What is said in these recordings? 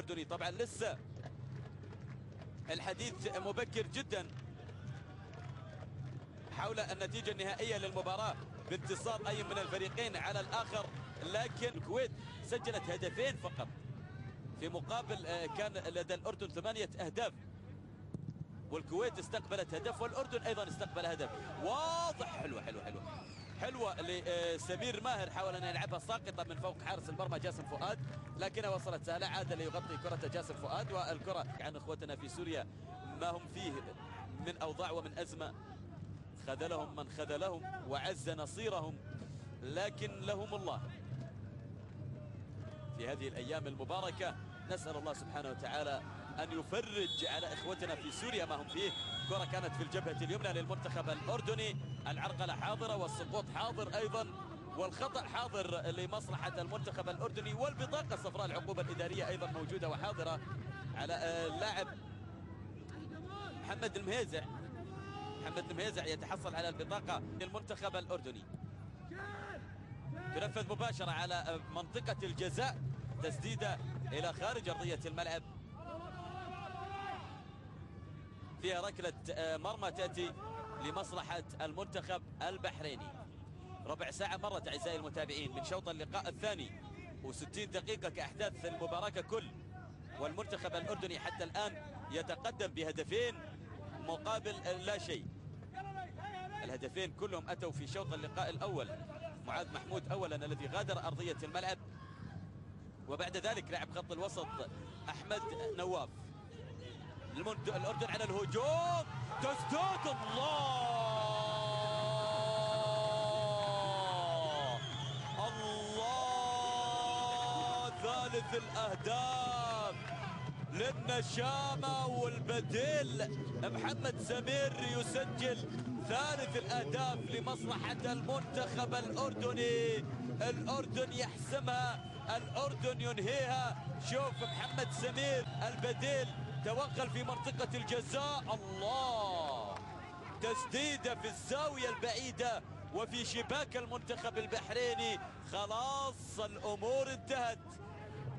الأردني. طبعا لسه الحديث مبكر جدا حول النتيجة النهائية للمباراة بانتصار أي من الفريقين على الآخر، لكن الكويت سجلت هدفين فقط في مقابل كان لدى الأردن 8 أهداف، والكويت استقبلت هدف والأردن أيضا استقبل هدف. واضح حلوة لسمير ماهر، حاول أن يلعبها ساقطة من فوق حارس المرمى جاسم فؤاد، لكنها وصلت سهلة. عاد ليغطي كرة جاسم فؤاد، والكرة عن إخوتنا في سوريا ما هم فيه من أوضاع ومن أزمة، خذلهم من خذلهم وعز نصيرهم، لكن لهم الله في هذه الأيام المباركة. نسأل الله سبحانه وتعالى أن يفرج على إخوتنا في سوريا ما هم فيه. كرة كانت في الجبهة اليمنى للمنتخب الأردني، العرقلة حاضرة والسقوط حاضر أيضا والخطأ حاضر لمصلحة المنتخب الأردني، والبطاقة الصفراء العقوبة الإدارية أيضا موجودة وحاضرة على اللاعب محمد المهيزع. محمد المهيزع يتحصل على البطاقة للمنتخب الأردني. تنفذ مباشرة على منطقة الجزاء، تسديدة إلى خارج أرضية الملعب، فيها ركلة مرمى تأتي لمصلحة المنتخب البحريني. ربع ساعة مرت أعزائي المتابعين من شوط اللقاء الثاني و60 دقيقة كأحداث المباراة ككل، والمنتخب الأردني حتى الآن يتقدم بهدفين مقابل لا شيء. الهدفين كلهم أتوا في شوط اللقاء الأول. معاذ محمود أولا الذي غادر أرضية الملعب، وبعد ذلك لاعب خط الوسط أحمد نواف. الأردن على الهجوم، تسديد الله ثالث الأهداف للنشامة، والبديل محمد سمير يسجل ثالث الأهداف لمصلحة المنتخب الأردني. الأردن يحسمها، الأردن ينهيها. شوف محمد سمير البديل توغل في منطقة الجزاء، الله تسديدة في الزاوية البعيدة وفي شباك المنتخب البحريني. خلاص الأمور انتهت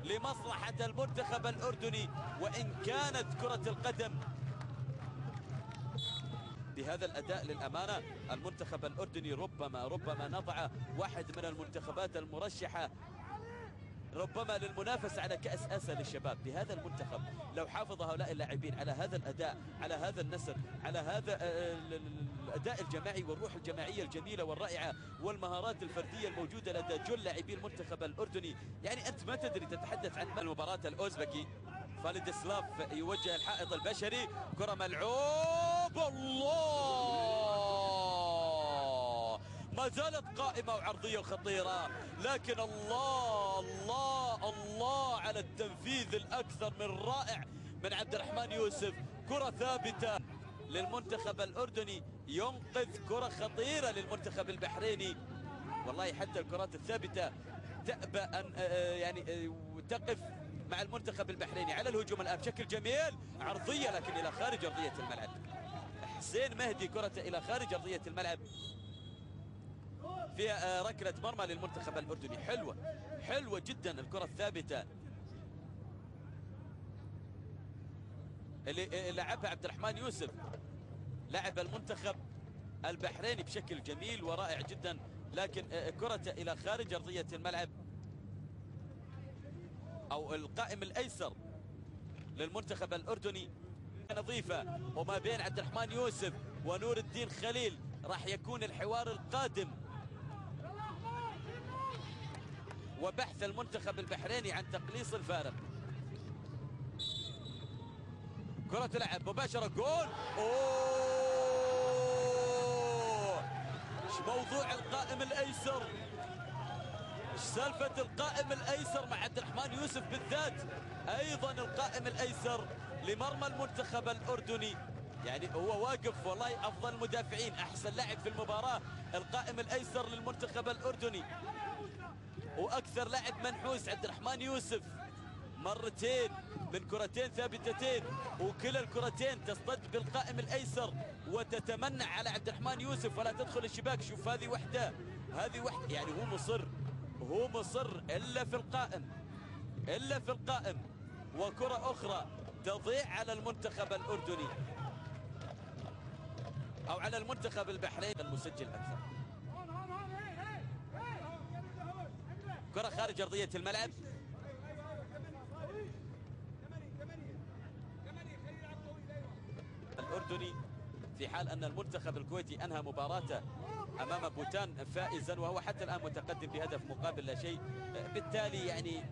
لمصلحة المنتخب الأردني، وإن كانت كرة القدم بهذا الأداء للأمانة المنتخب الأردني ربما نضع واحد من المنتخبات المرشحة ربما للمنافسة على كأس آسيا للشباب. بهذا المنتخب لو حافظ هؤلاء اللاعبين على هذا الأداء، على هذا النسر، على هذا الأداء الجماعي والروح الجماعية الجميلة والرائعة والمهارات الفردية الموجودة لدى جل لاعبي المنتخب الأردني، يعني أنت ما تدري تتحدث عن المباراة الأوزبكي. فاليدسلاف يوجه الحائط البشري، كرة ملعوب، الله ما زالت قائمة وعرضية خطيرة، لكن الله الله الله على التنفيذ الأكثر من رائع من عبد الرحمن يوسف. كرة ثابتة للمنتخب الأردني ينقذ كرة خطيرة للمنتخب البحريني. والله حتى الكرات الثابتة تأبى أن يعني تقف مع المنتخب البحريني. على الهجوم الآن بشكل جميل، عرضية لكن إلى خارج أرضية الملعب. حسين مهدي كرة إلى خارج أرضية الملعب، فيها ركلة مرمى للمنتخب الأردني. حلوة جدا الكرة الثابتة اللي لعبها عبد الرحمن يوسف لاعب المنتخب البحريني بشكل جميل ورائع جدا، لكن كرة إلى خارج أرضية الملعب أو القائم الأيسر للمنتخب الأردني نظيفة. وما بين عبد الرحمن يوسف ونور الدين خليل راح يكون الحوار القادم وبحث المنتخب البحريني عن تقليص الفارق. كرة تلعب مباشرة، جول. ايش موضوع القائم الايسر؟ ايش سالفة القائم الايسر مع عبد الرحمن يوسف بالذات؟ ايضا القائم الايسر لمرمى المنتخب الاردني، يعني هو واقف والله افضل المدافعين، احسن لاعب في المباراة القائم الايسر للمنتخب الاردني، واكثر لاعب منحوس عبد الرحمن يوسف مرتين من كرتين ثابتتين، وكلا الكرتين تصطد بالقائم الايسر وتتمنع على عبد الرحمن يوسف ولا تدخل الشباك. شوف هذه وحده، يعني هو مصر الا في القائم، وكرة أخرى تضيع على المنتخب الأردني أو على المنتخب البحريني المسجل أكثر. كرة خارج أرضية الملعب. الأردني في حال أن المنتخب الكويتي أنهى مباراته أمام بوتان فائزا، وهو حتى الآن متقدم بهدف مقابل لا شيء. بالتالي يعني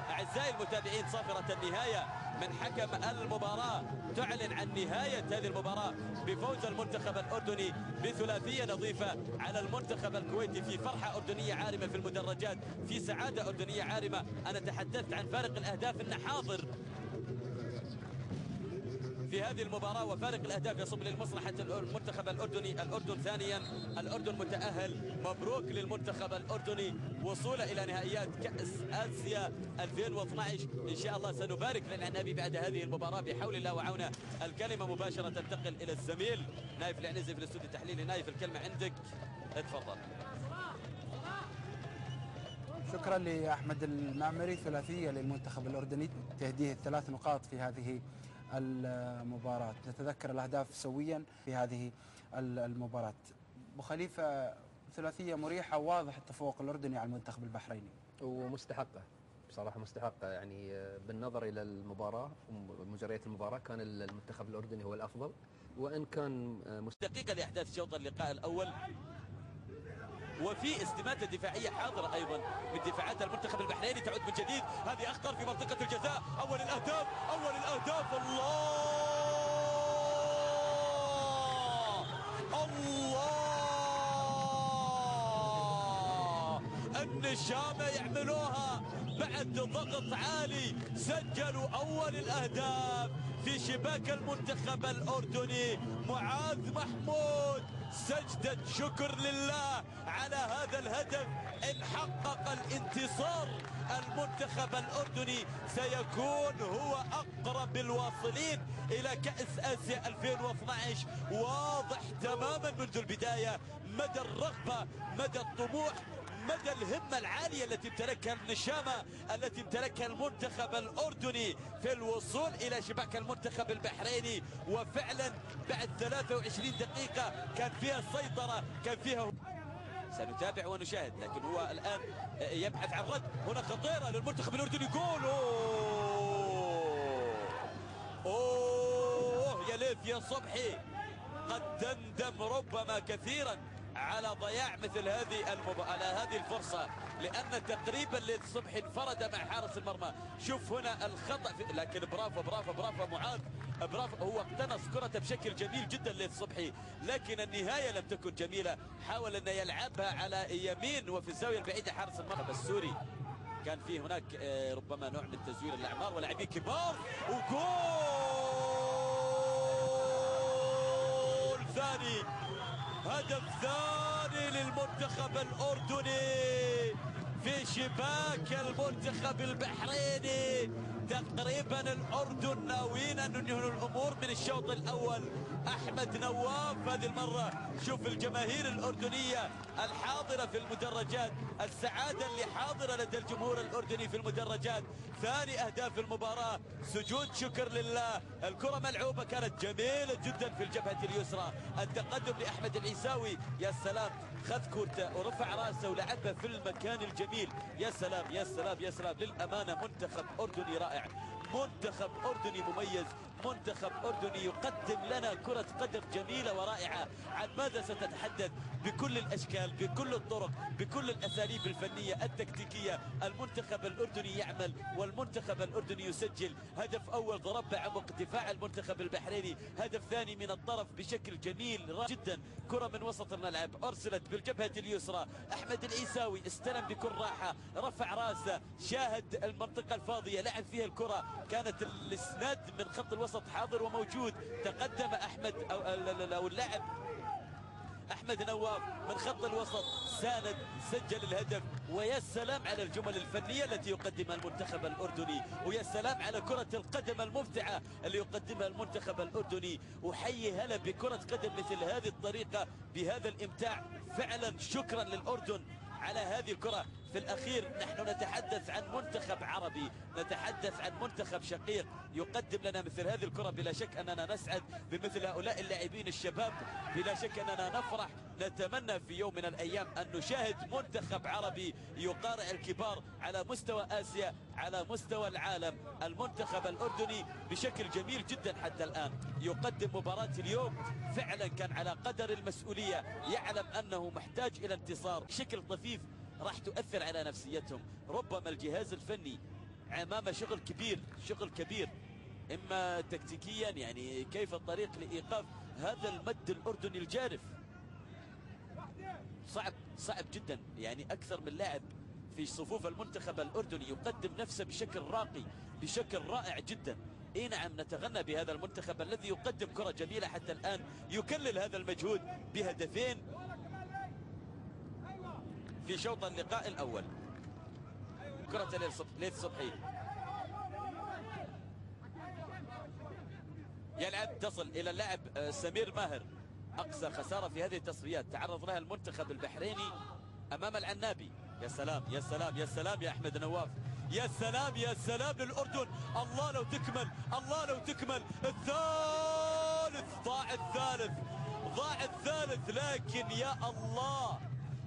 أعزائي المتابعين، صافرة النهاية من حكم المباراة تعلن عن نهاية هذه المباراة بفوز المنتخب الأردني بثلاثية نظيفة على المنتخب الكويتي، في فرحة أردنية عارمة في المدرجات، في سعادة أردنية عارمة. أنا تحدثت عن فارق الأهداف إنه حاضر في هذه المباراة، وفارق الأهداف يصب لمصلحة المنتخب الأردني. الأردن ثانيا، الأردن متأهل. مبروك للمنتخب الأردني وصوله إلى نهائيات كأس آسيا 2012. إن شاء الله سنبارك للعنابي بعد هذه المباراة بحول الله وعونه. الكلمة مباشرة تنتقل إلى الزميل نايف العنزي في الاستوديو التحليلي. نايف، الكلمة عندك، اتفضل. شكرا لأحمد المعمري. ثلاثية للمنتخب الأردني تهديه 3 نقاط في هذه المباراة. نتذكر الأهداف سويا في هذه المباراة. أبو خليفة، ثلاثية مريحة، واضح التفوق الأردني على المنتخب البحريني ومستحقة بصراحة، مستحقة يعني بالنظر إلى المباراة ومجريات المباراة كان المنتخب الأردني هو الأفضل، وإن كان دقيقة لأحداث شوط اللقاء الأول، وفي استماتة دفاعية حاضرة أيضا من دفاعات المنتخب البحريني. تعود من جديد، هذه أخطر في منطقة الجزاء. أول الأهداف، أول الأهداف. الله النشامة يعملوها بعد ضغط عالي، سجلوا أول الأهداف في شباك المنتخب الأردني. معاذ محمود، سجدة شكر لله على هذا الهدف. إن حقق الانتصار المنتخب الأردني سيكون هو أقرب الواصلين إلى كأس آسيا 2012. واضح تماما منذ البداية مدى الرغبة، مدى الطموح، مدى الهمة العالية التي امتلكها النشامة، التي امتلكها المنتخب الأردني في الوصول إلى شباك المنتخب البحريني. وفعلا بعد 23 دقيقة كان فيها سيطرة، كان فيها. سنتابع ونشاهد، لكن هو الآن يبحث عن رد. هنا خطيرة للمنتخب الأردني. جول! أوه يا ليث يا صبحي، قد تندم ربما كثيرا على ضياع مثل على هذه الفرصة، لأن تقريبا للصبح انفرد مع حارس المرمى. شوف هنا الخطأ لكن برافو برافو برافو معاذ، برافو. هو اقتنص كرته بشكل جميل جدا للصبحي، لكن النهاية لم تكن جميلة. حاول أن يلعبها على يمين وفي الزاوية البعيدة حارس المرمى السوري. كان في هناك ربما نوع من تزوير الأعمار ولاعبين كبار. وجول ثاني، هدف ثاني للمنتخب الأردني في شباك المنتخب البحريني. تقريبا الأردن ناويين أن ينهوا الأمور من الشوط الأول. أحمد نواف هذه المرة، شوف الجماهير الأردنية الحاضرة في المدرجات، السعادة اللي حاضرة لدى الجمهور الأردني في المدرجات. ثاني أهداف المباراة، سجود شكر لله. الكرة ملعوبة كانت جميلة جدا في الجبهة اليسرى. التقدم لأحمد العيساوي، يا سلام، خذ كورته ورفع راسه ولعبها في المكان الجميل. يا سلام يا سلام يا سلام. للأمانة منتخب أردني رائع، منتخب أردني مميز، منتخب أردني يقدم لنا كرة قدم جميلة ورائعة. عن ماذا ستتحدث؟ بكل الأشكال، بكل الطرق، بكل الأساليب الفنية التكتيكية. المنتخب الأردني يعمل، والمنتخب الأردني يسجل. هدف أول ضرب بعمق دفاع المنتخب البحريني، هدف ثاني من الطرف بشكل جميل جدا. كرة من وسط الملعب أرسلت بالجبهة اليسرى. أحمد العيساوي استلم بكل راحة، رفع راسه، شاهد المنطقة الفاضية، لعب فيها الكرة. كانت الاسناد من خط الوسط حاضر وموجود. تقدم أحمد أو اللاعب أحمد نواف من خط الوسط، ساند، سجل الهدف. ويا سلام على الجمل الفنية التي يقدمها المنتخب الأردني، ويا سلام على كرة القدم الممتعة اللي يقدمها المنتخب الأردني. وحي هلا بكرة قدم مثل هذه الطريقة بهذا الإمتاع. فعلا شكرا للأردن على هذه الكرة. في الأخير نحن نتحدث عن منتخب عربي، نتحدث عن منتخب شقيق يقدم لنا مثل هذه الكرة. بلا شك أننا نسعد بمثل هؤلاء اللاعبين الشباب، بلا شك أننا نفرح. نتمنى في يوم من الأيام أن نشاهد منتخب عربي يقارع الكبار على مستوى آسيا، على مستوى العالم. المنتخب الأردني بشكل جميل جدا حتى الآن يقدم مباراة اليوم، فعلا كان على قدر المسؤولية، يعلم أنه محتاج إلى انتصار بشكل طفيف راح تؤثر على نفسيتهم. ربما الجهاز الفني امام شغل كبير، شغل كبير، اما تكتيكيا يعني كيف الطريق لايقاف هذا المد الاردني الجارف. صعب جدا، يعني اكثر من لاعب في صفوف المنتخب الاردني يقدم نفسه بشكل راقي، بشكل رائع جدا. اي نعم، نتغنى بهذا المنتخب الذي يقدم كرة جميلة حتى الان، يكلل هذا المجهود بهدفين في شوط اللقاء الأول. كرة ليث صبحي يلعب، تصل إلى اللاعب سمير ماهر. أقصى خسارة في هذه التصفيات تعرض لها المنتخب البحريني أمام العنابي. يا سلام يا سلام يا سلام يا أحمد نواف، يا سلام يا سلام للأردن. الله لو تكمل، الله لو تكمل. الثالث، ضاع الثالث، لكن يا الله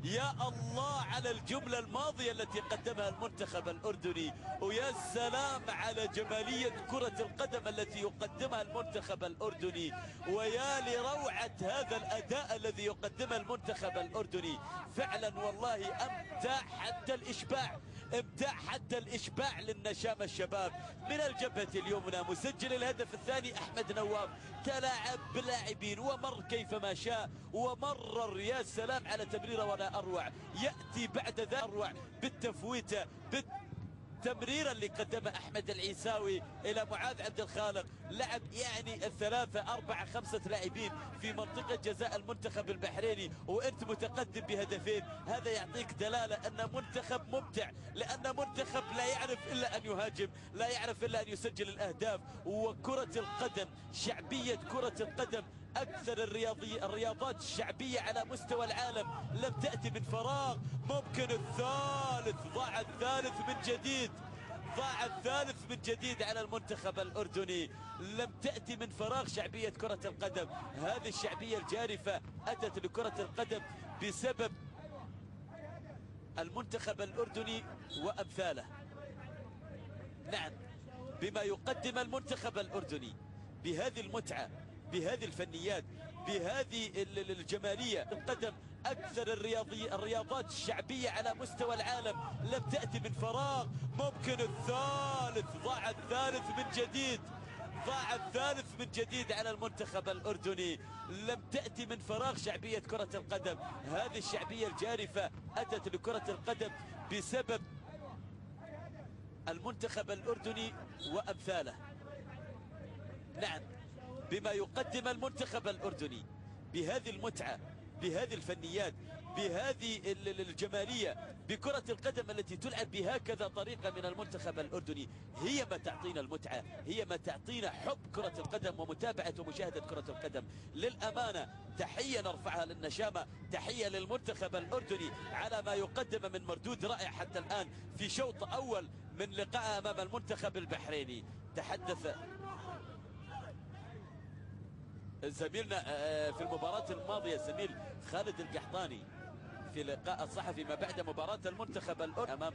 يا الله على الجملة الماضية التي قدمها المنتخب الأردني، ويا سلام على جمالية كرة القدم التي يقدمها المنتخب الأردني، ويا لروعة هذا الأداء الذي يقدمه المنتخب الأردني. فعلا والله أمتع حتى الإشباع، ابداع حتى الاشباع للنشام الشباب. من الجبهة اليمنى مسجل الهدف الثاني احمد نواف، تلاعب باللاعبين ومر كيفما شاء ومرر. يا سلام على تمريره ولا اروع. ياتي بعد ذلك اروع بالتفويته، التمرير اللي قدمه احمد العيساوي الى معاذ عبد الخالق. لعب يعني 3 4 5 لاعبين في منطقه جزاء المنتخب البحريني وانت متقدم بهدفين. هذا يعطيك دلاله ان منتخب ممتع، لان منتخب لا يعرف الا ان يهاجم، لا يعرف الا ان يسجل الاهداف. وكره القدم، شعبيه كره القدم أكثر الرياضات الشعبية على مستوى العالم لم تأتي من فراغ. ممكن الثالث، ضاع الثالث من جديد، ضاع الثالث من جديد على المنتخب الأردني. لم تأتي من فراغ شعبية كرة القدم. هذه الشعبية الجارفة أتت لكرة القدم بسبب المنتخب الأردني وأمثاله. نعم، بما يقدم المنتخب الأردني بهذه المتعة، بهذه الفنيات، بهذه الجمالية. القدم أكثر الرياضات الشعبية على مستوى العالم لم تأتي من فراغ. ممكن الثالث، ضاع الثالث من جديد، ضاع الثالث من جديد على المنتخب الأردني. لم تأتي من فراغ شعبية كرة القدم. هذه الشعبية الجارفة أتت لكرة القدم بسبب المنتخب الأردني وأمثاله. نعم، بما يقدم المنتخب الأردني بهذه المتعة، بهذه الفنيات، بهذه الجمالية، بكرة القدم التي تلعب بهكذا طريقة من المنتخب الأردني. هي ما تعطينا المتعة، هي ما تعطينا حب كرة القدم ومتابعة ومشاهدة كرة القدم. للأمانة تحية نرفعها للنشامة، تحية للمنتخب الأردني على ما يقدم من مردود رائع حتى الآن في شوط أول من لقاء أمام المنتخب البحريني. تحدث زميلنا في المباراة الماضية زميل خالد القحطاني في لقاء الصحفي ما بعد مباراة المنتخب الأردني أمام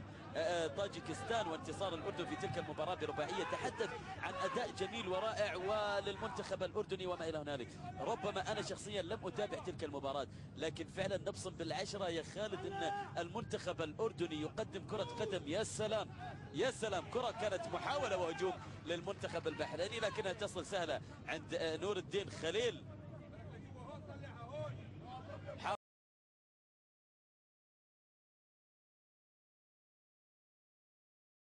طاجيكستان وانتصار الأردن في تلك المباراة برباعية. تحدث عن أداء جميل ورائع وللمنتخب الأردني وما إلى هنالك. ربما أنا شخصيا لم أتابع تلك المباراة، لكن فعلا نبصم بالعشرة يا خالد أن المنتخب الأردني يقدم كرة قدم. يا سلام يا سلام، كرة كانت محاولة وهجوم للمنتخب البحريني لكنها تصل سهلة عند نور الدين خليل.